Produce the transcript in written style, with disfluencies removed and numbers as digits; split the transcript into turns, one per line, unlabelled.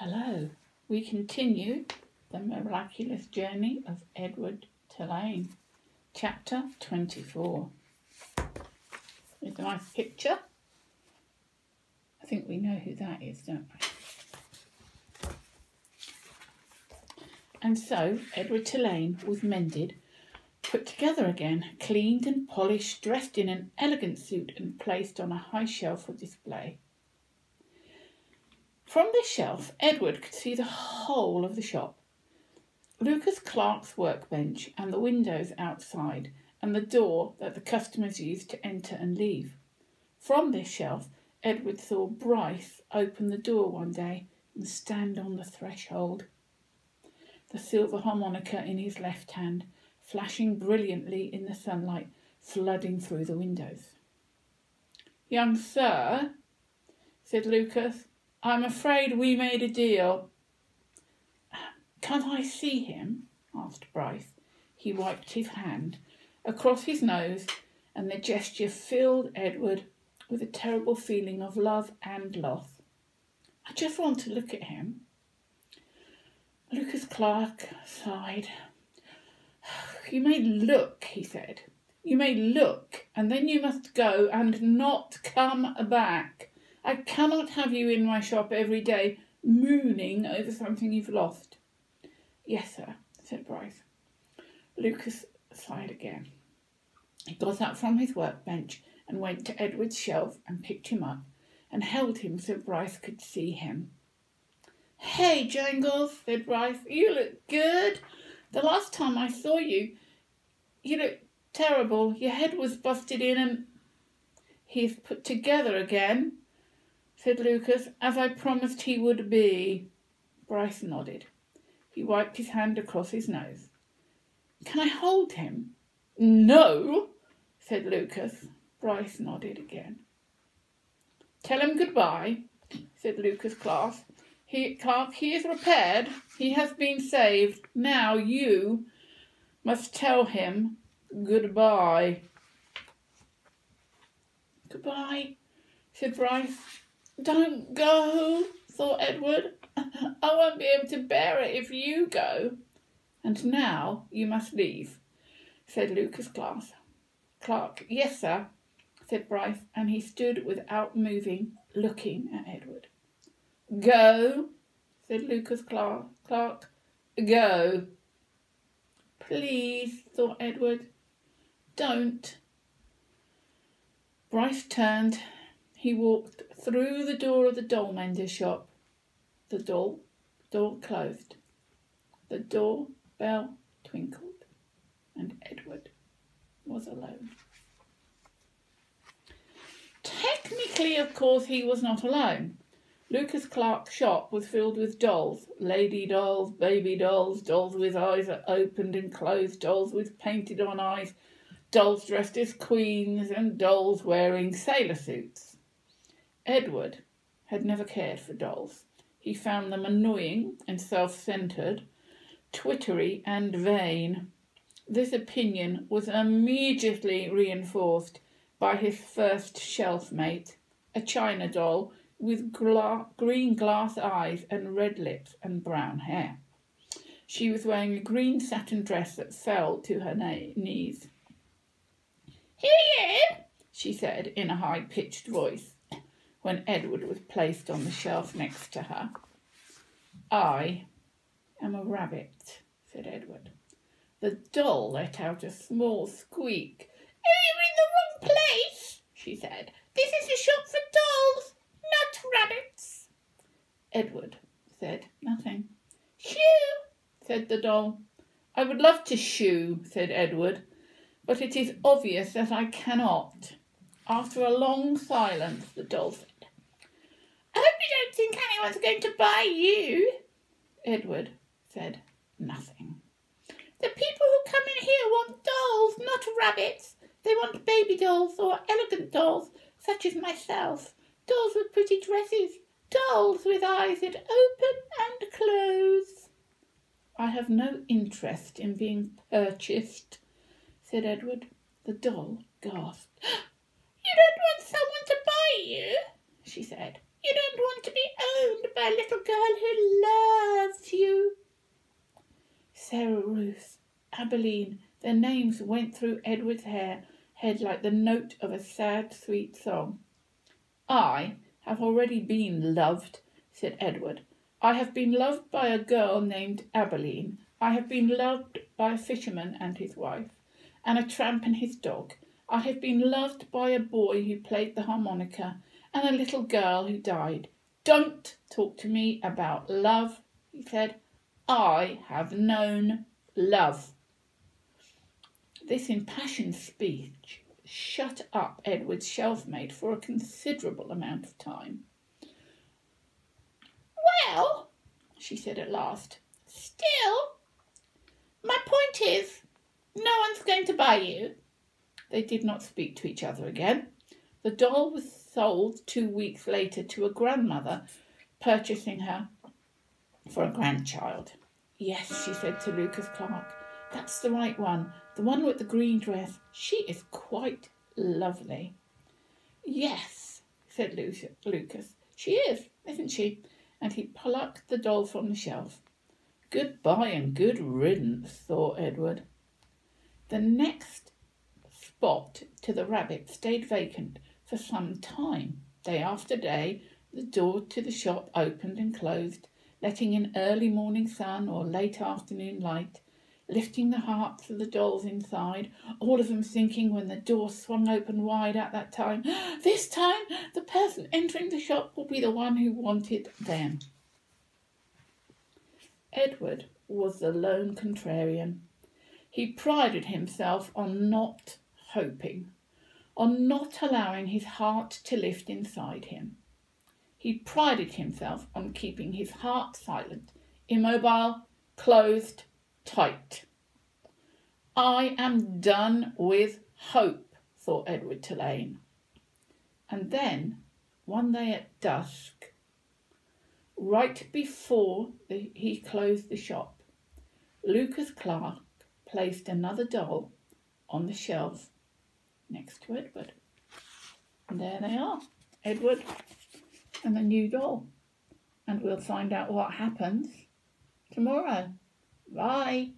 Hello, we continue the miraculous journey of Edward Tulane, chapter 24. There's a nice picture. I think we know who that is, don't we? And so Edward Tulane was mended, put together again, cleaned and polished, dressed in an elegant suit and placed on a high shelf for display. From this shelf, Edward could see the whole of the shop. Lucas Clark's workbench and the windows outside and the door that the customers used to enter and leave. From this shelf, Edward saw Bryce open the door one day and stand on the threshold, the silver harmonica in his left hand, flashing brilliantly in the sunlight, flooding through the windows. "Young sir," said Lucas, "I'm afraid we made a deal." "Can't I see him?" asked Bryce. He wiped his hand across his nose, and the gesture filled Edward with a terrible feeling of love and loss. "I just want to look at him." Lucas Clark sighed. "You may look," he said. "You may look, and then you must go and not come back. I cannot have you in my shop every day mooning over something you've lost." "Yes, sir," said Bryce. Lucas sighed again. He got up from his workbench and went to Edward's shelf and picked him up and held him so Bryce could see him. "Hey, Jangles," said Bryce, "you look good. The last time I saw you, you looked terrible. Your head was busted in and—" "He's put together again," said Lucas, "as I promised he would be." Bryce nodded. He wiped his hand across his nose. "Can I hold him?" "No," said Lucas. Bryce nodded again. "Tell him goodbye," said Lucas Clark. He is repaired. He has been saved. Now you must tell him goodbye." "Goodbye," said Bryce. "Don't go," thought Edward. "I won't be able to bear it if you go." "And now you must leave," said Lucas Clark. "Yes, sir," said Bryce, and he stood without moving, looking at Edward. "Go," said Lucas Clark. "Go." "Please," thought Edward, "don't." Bryce turned. He walked through the door of the doll mender's shop. The door closed. The doorbell twinkled, and Edward was alone. Technically, of course, he was not alone. Lucas Clark's shop was filled with dolls, lady dolls, baby dolls, dolls with eyes that opened and closed, dolls with painted-on eyes, dolls dressed as queens, and dolls wearing sailor suits. Edward had never cared for dolls. He found them annoying and self-centered, twittery and vain. This opinion was immediately reinforced by his first shelf mate, a china doll with green glass eyes and red lips and brown hair. She was wearing a green satin dress that fell to her knees. "Here he is," she said in a high-pitched voice, when Edward was placed on the shelf next to her. "I am a rabbit," said Edward. The doll let out a small squeak. "Oh, you're in the wrong place," she said. "This is a shop for dolls, not rabbits." Edward said nothing. "Shoo," said the doll. "I would love to shoo," said Edward, "but it is obvious that I cannot." After a long silence, the doll said, "I hope you don't think anyone's going to buy you." Edward said nothing. "The people who come in here want dolls, not rabbits. They want baby dolls or elegant dolls, such as myself. Dolls with pretty dresses. Dolls with eyes that open and close." "I have no interest in being purchased," said Edward. The doll gasped. "You don't want someone to buy you?" she said. You don't want to be owned by a little girl who loves you. Sarah Ruth, Abilene, their names went through Edward's head like the note of a sad, sweet song. I have already been loved, said Edward. I have been loved by a girl named Abilene. I have been loved by a fisherman and his wife, and a tramp and his dog. I have been loved by a boy who played the harmonica, and a little girl who died. Don't talk to me about love, he said. I have known love. This impassioned speech shut up Edward's shelf-mate for a considerable amount of time. Well, she said at last, still, my point is, no one's going to buy you. They did not speak to each other again. The doll was sold 2 weeks later to a grandmother purchasing her for a grandchild. Yes, she said to Lucas Clark, that's the right one, the one with the green dress. She is quite lovely. Yes, said Lucas, she is, isn't she? And he plucked the doll from the shelf. Goodbye and good riddance, thought Edward. The next spot to the rabbit stayed vacant for some time. Day after day, the door to the shop opened and closed, letting in early morning sun or late afternoon light, lifting the hearts of the dolls inside, all of them thinking when the door swung open wide at that time, this time the person entering the shop will be the one who wanted them. Edward was the lone contrarian. He prided himself on not hoping, on not allowing his heart to lift inside him. He prided himself on keeping his heart silent, immobile, closed, tight. I am done with hope, thought Edward Tulane. And then, one day at dusk, right before he closed the shop, Lucas Clark placed another doll on the shelf next to Edward. And there they are, Edward and the new doll. And we'll find out what happens tomorrow. Bye.